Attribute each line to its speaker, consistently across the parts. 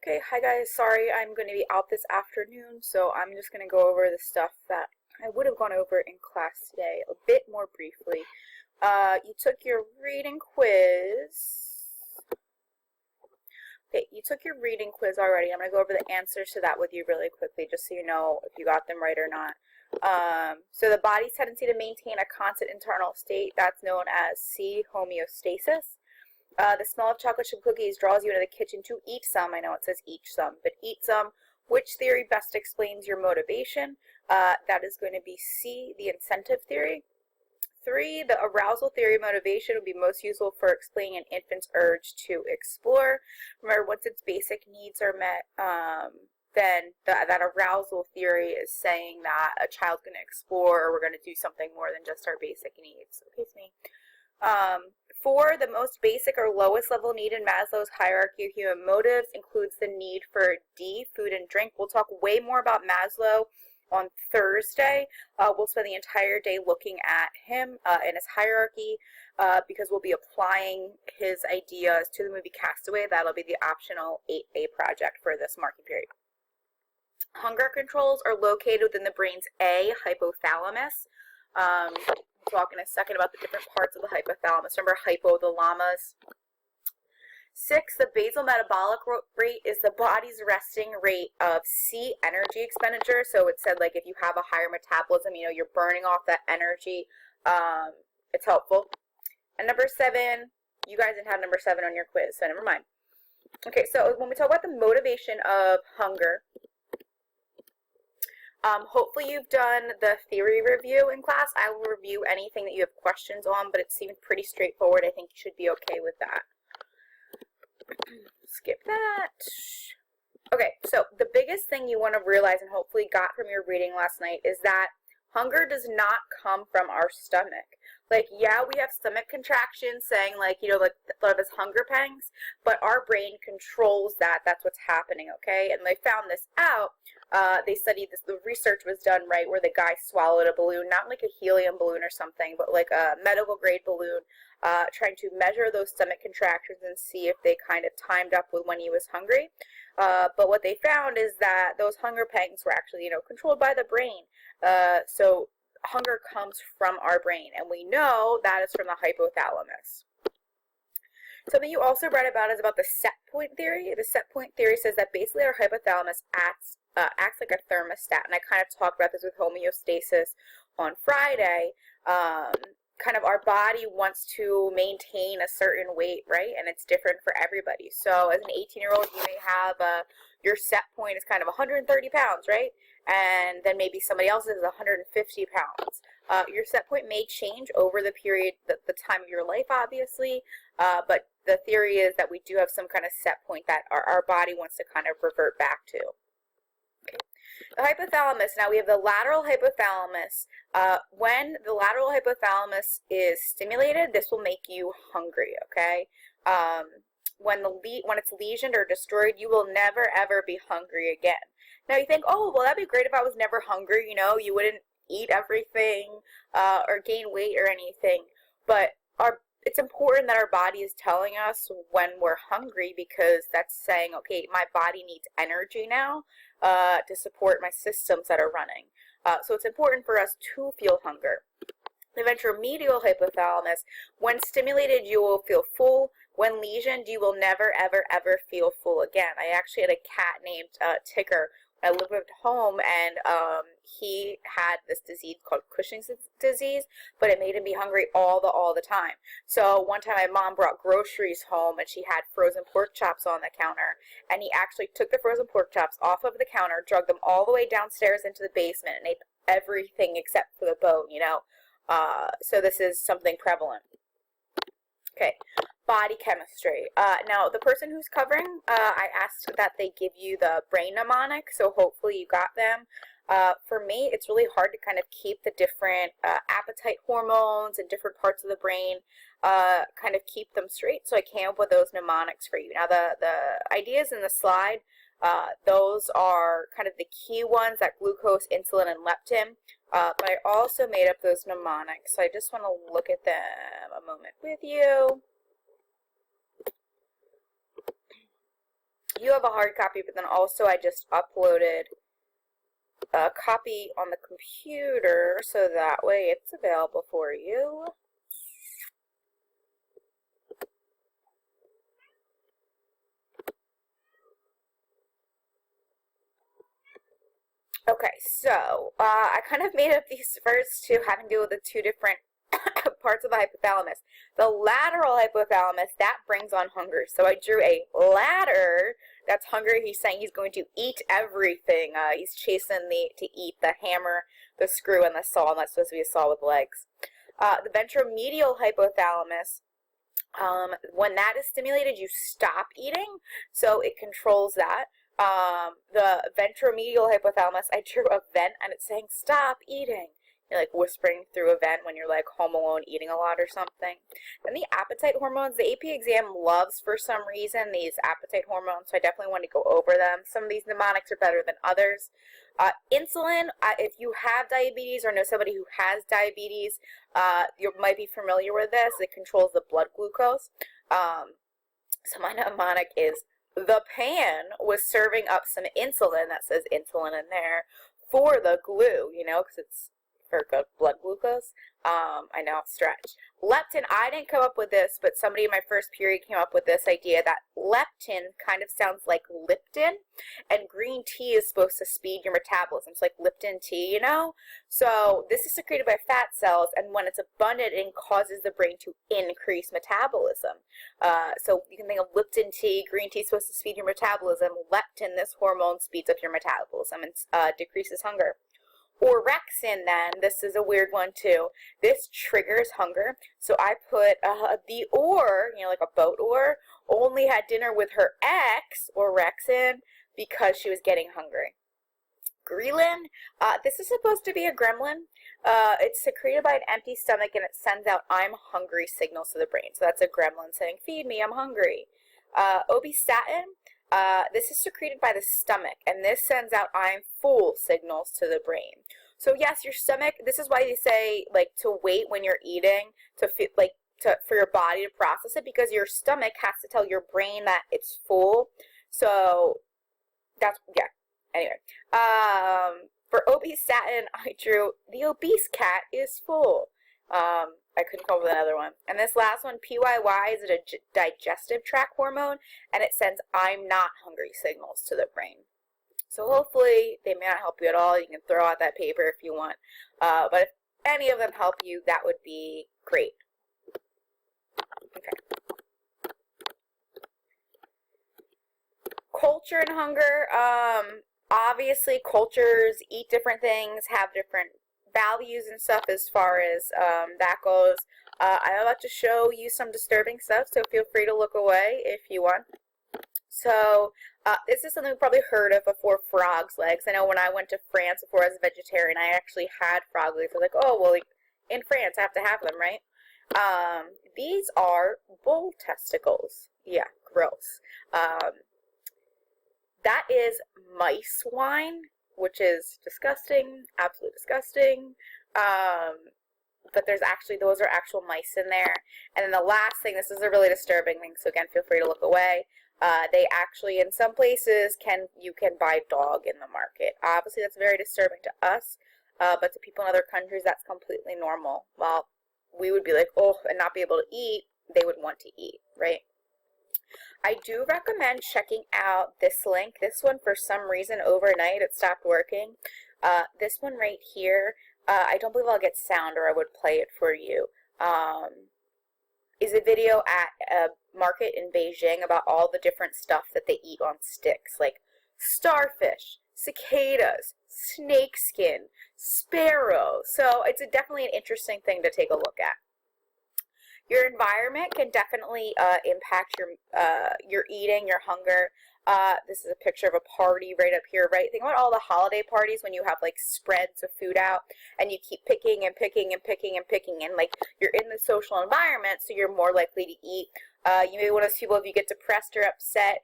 Speaker 1: Okay, hi guys, sorry I'm going to be out this afternoon, so I'm just going to go over the stuff that I would have gone over in class today a bit more briefly. You took your reading quiz. Okay, you took your reading quiz already. I'm going to go over the answers to that with you really quickly, just so you know if you got them right or not. So the body's tendency to maintain a constant internal state, that's known as C, homeostasis. The smell of chocolate chip cookies draws you into the kitchen to eat some. I know it says eat some, but eat some. Which theory best explains your motivation? That is going to be C, the incentive theory. 3, the arousal theory of motivation would be most useful for explaining an infant's urge to explore. Remember, once its basic needs are met, then that arousal theory is saying that a child's going to explore, or we're going to do something more than just our basic needs. Okay, it's me. 4, the most basic or lowest level need in Maslow's hierarchy of human motives includes the need for D, food and drink. We'll talk way more about Maslow on Thursday. We'll spend the entire day looking at him and his hierarchy because we'll be applying his ideas to the movie Castaway. That'll be the optional 8A project for this marking period. Hunger controls are located within the brain's A, hypothalamus. We'll talk in a second about the different parts of the hypothalamus. Remember hypo, the llamas. 6, the basal metabolic rate is the body's resting rate of C, energy expenditure. So it said, like, if you have a higher metabolism, you know, you're burning off that energy. It's helpful. And number 7, you guys didn't have number 7 on your quiz, so never mind. Okay, so when we talk about the motivation of hunger, hopefully you've done the theory review in class. I will review anything that you have questions on, but it seemed pretty straightforward. I think you should be okay with that. Skip that. Okay, so the biggest thing you want to realize and hopefully got from your reading last night is that hunger does not come from our stomach. Like, yeah, we have stomach contractions saying, like, you know, like thought of as hunger pangs, but our brain controls that. That's what's happening, okay? And they found this out. They studied this, the research was done, right, where the guy swallowed a balloon, not like a helium balloon or something, but like a medical grade balloon, trying to measure those stomach contractions and see if they kind of timed up with when he was hungry. But what they found is that those hunger pangs were actually, you know, controlled by the brain. So hunger comes from our brain, and we know that is from the hypothalamus. Something you also read about is about the set point theory. The set point theory says that basically our hypothalamus acts like a thermostat, and I kind of talked about this with homeostasis on Friday. Kind of our body wants to maintain a certain weight, right? And it's different for everybody. So as an 18-year-old, you may have your set point is kind of 130 pounds, right? And then maybe somebody else is 150 pounds. Your set point may change over the period, the time of your life, obviously, but the theory is that we do have some kind of set point that our body wants to kind of revert back to. Okay. The hypothalamus, now we have the lateral hypothalamus. When the lateral hypothalamus is stimulated, this will make you hungry, okay? When it's lesioned or destroyed, you will never ever be hungry again. Now you think, oh, well, that'd be great if I was never hungry, you know, you wouldn't eat everything or gain weight or anything, but it's important that our body is telling us when we're hungry, because that's saying, okay, my body needs energy now to support my systems that are running. So it's important for us to feel hunger. The ventromedial hypothalamus, when stimulated, you will feel full. When lesioned, you will never, ever, ever feel full again. I actually had a cat named Tigger. I lived at home, and he had this disease called Cushing's disease, but it made him be hungry all the time. So one time my mom brought groceries home, and she had frozen pork chops on the counter, and he actually took the frozen pork chops off of the counter, dragged them all the way downstairs into the basement, and ate everything except for the bone, you know. So this is something prevalent. Okay, body chemistry. Now, the person who's covering, I asked that they give you the brain mnemonic, so hopefully you got them. For me, it's really hard to kind of keep the different appetite hormones and different parts of the brain, kind of keep them straight, so I came up with those mnemonics for you. Now, the ideas in the slide, those are kind of the key ones, that glucose, insulin, and leptin. But I also made up those mnemonics, so I just want to look at them a moment with you. You have a hard copy, but then also I just uploaded a copy on the computer, so that way it's available for you. Okay, so I kind of made up these first two having to do with the two different parts of the hypothalamus. The lateral hypothalamus, that brings on hunger. So I drew a ladder that's hungry. He's saying he's going to eat everything. He's chasing to eat the hammer, the screw, and the saw, and that's supposed to be a saw with legs. The ventromedial hypothalamus, when that is stimulated, you stop eating, so it controls that. The ventromedial hypothalamus, I drew a vent, and it's saying, stop eating. You're like whispering through a vent when you're like home alone eating a lot or something. Then the appetite hormones, the AP exam loves for some reason these appetite hormones, so I definitely want to go over them. Some of these mnemonics are better than others. Insulin, if you have diabetes or know somebody who has diabetes, you might be familiar with this. It controls the blood glucose. So my mnemonic is, the pan was serving up some insulin, that says insulin in there, for the glue, you know, because it's for good blood glucose. I know, stretch. Leptin, I didn't come up with this, but somebody in my first period came up with this idea that leptin kind of sounds like Lipton, and green tea is supposed to speed your metabolism. It's like Lipton tea, you know? So this is secreted by fat cells, and when it's abundant, it causes the brain to increase metabolism. So you can think of Lipton tea, green tea is supposed to speed your metabolism. Leptin, this hormone, speeds up your metabolism and decreases hunger. Orexin, then, this is a weird one too. This triggers hunger. So I put the oar, you know, like a boat oar, only had dinner with her ex, orexin, because she was getting hungry. Ghrelin, this is supposed to be a gremlin. It's secreted by an empty stomach, and it sends out I'm hungry signals to the brain. So that's a gremlin saying, feed me, I'm hungry. Obistatin, this is secreted by the stomach, and this sends out I'm full signals to the brain. So yes, your stomach, this is why they say like to wait when you're eating, to feel like for your body to process it, because your stomach has to tell your brain that it's full. So that's, yeah. Anyway, for obistatin, I drew the obese cat is full. I couldn't come up with another one. And this last one, PYY, is a digestive tract hormone, and it sends I'm not hungry signals to the brain. So hopefully they may not help you at all. You can throw out that paper if you want. But if any of them help you, that would be great. Okay. Culture and hunger. Obviously, cultures eat different things, have different values and stuff as far as that goes. I'm about to show you some disturbing stuff, so feel free to look away if you want. So this is something we've probably heard of before, frog's legs. I know when I went to France before as a vegetarian, I actually had frog legs. I was like, oh, well, like, in France, I have to have them, right? These are bull testicles. Yeah, gross. That is mice wine, which is disgusting, absolutely disgusting. But there's actually, those are actual mice in there. And then the last thing, this is a really disturbing thing, so again, feel free to look away. They actually, in some places, you can buy dog in the market. Obviously, that's very disturbing to us, but to people in other countries, that's completely normal. While we would be like, oh, and not be able to eat, they would want to eat, right? I do recommend checking out this link. This one, for some reason, overnight, it stopped working. This one right here, I don't believe I'll get sound, or I would play it for you, is a video at a market in Beijing about all the different stuff that they eat on sticks, like starfish, cicadas, snakeskin, sparrow. So it's definitely an interesting thing to take a look at. Your environment can definitely impact your eating, your hunger. This is a picture of a party right up here, right? Think about all the holiday parties when you have like spreads of food out and you keep picking and picking and picking and picking, and like you're in the social environment, so you're more likely to eat. You may be one of those people, if you get depressed or upset,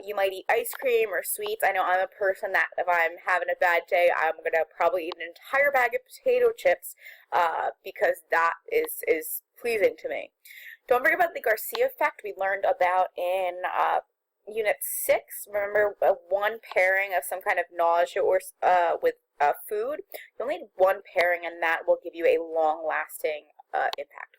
Speaker 1: you might eat ice cream or sweets. I know I'm a person that if I'm having a bad day, I'm going to probably eat an entire bag of potato chips because that is pleasing to me. Don't forget about the Garcia effect we learned about in Unit 6, remember one pairing of some kind of nausea or with food. You only need one pairing, and that will give you a long-lasting impact.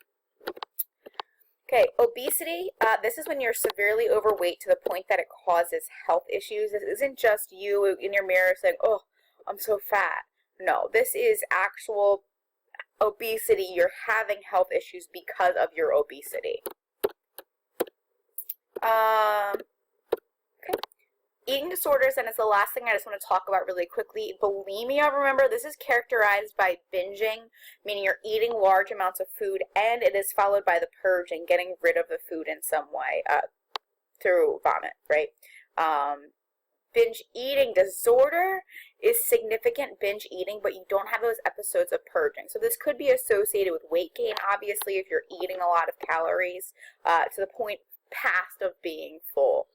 Speaker 1: Okay, obesity, this is when you're severely overweight to the point that it causes health issues. This isn't just you in your mirror saying, oh, I'm so fat. No, this is actual obesity. You're having health issues because of your obesity. Okay. Eating disorders, and it's the last thing I just want to talk about really quickly. Bulimia, remember, this is characterized by binging, meaning you're eating large amounts of food, and it is followed by the purging, getting rid of the food in some way through vomit, right? Binge eating disorder is significant binge eating, but you don't have those episodes of purging. So this could be associated with weight gain, obviously, if you're eating a lot of calories to the point past of being full.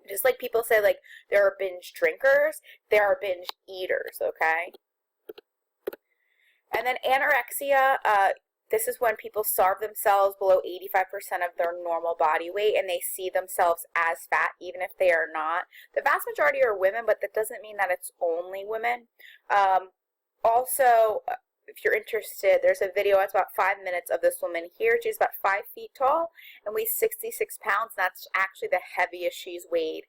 Speaker 1: Just like people say, like, there are binge drinkers, there are binge eaters, okay? And then anorexia, this is when people starve themselves below 85% of their normal body weight, and they see themselves as fat, even if they are not. The vast majority are women, but that doesn't mean that it's only women. Also, if you're interested, there's a video, it's about 5 minutes, of this woman here. She's about 5 feet tall and weighs 66 pounds. That's actually the heaviest she's weighed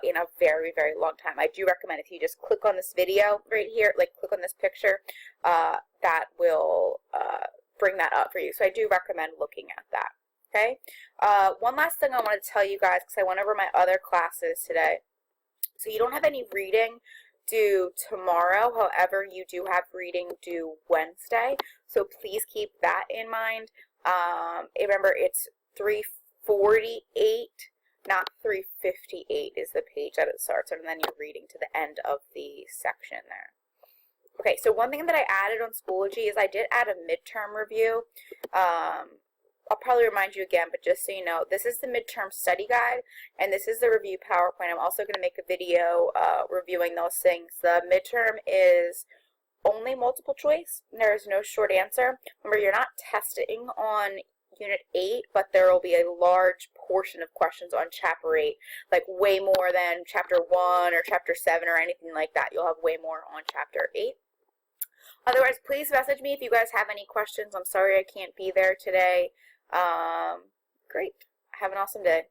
Speaker 1: in a very, very long time. I do recommend if you just click on this video right here, like click on this picture, that will bring that up for you. So I do recommend looking at that. Okay. One last thing I want to tell you guys, because I went over my other classes today. So you don't have any reading due tomorrow. However, you do have reading due Wednesday. So please keep that in mind. Remember, it's 348, not 358 is the page that it starts on, and then you're reading to the end of the section there. Okay, so one thing that I added on Schoology is I did add a midterm review. I'll probably remind you again, but just so you know, this is the midterm study guide, and this is the review PowerPoint. I'm also going to make a video reviewing those things. The midterm is only multiple choice. There is no short answer. Remember, you're not testing on Unit 8, but there will be a large portion of questions on Chapter 8, like way more than Chapter 1 or Chapter 7 or anything like that. You'll have way more on Chapter 8. Otherwise, please message me if you guys have any questions. I'm sorry I can't be there today. Great. Have an awesome day.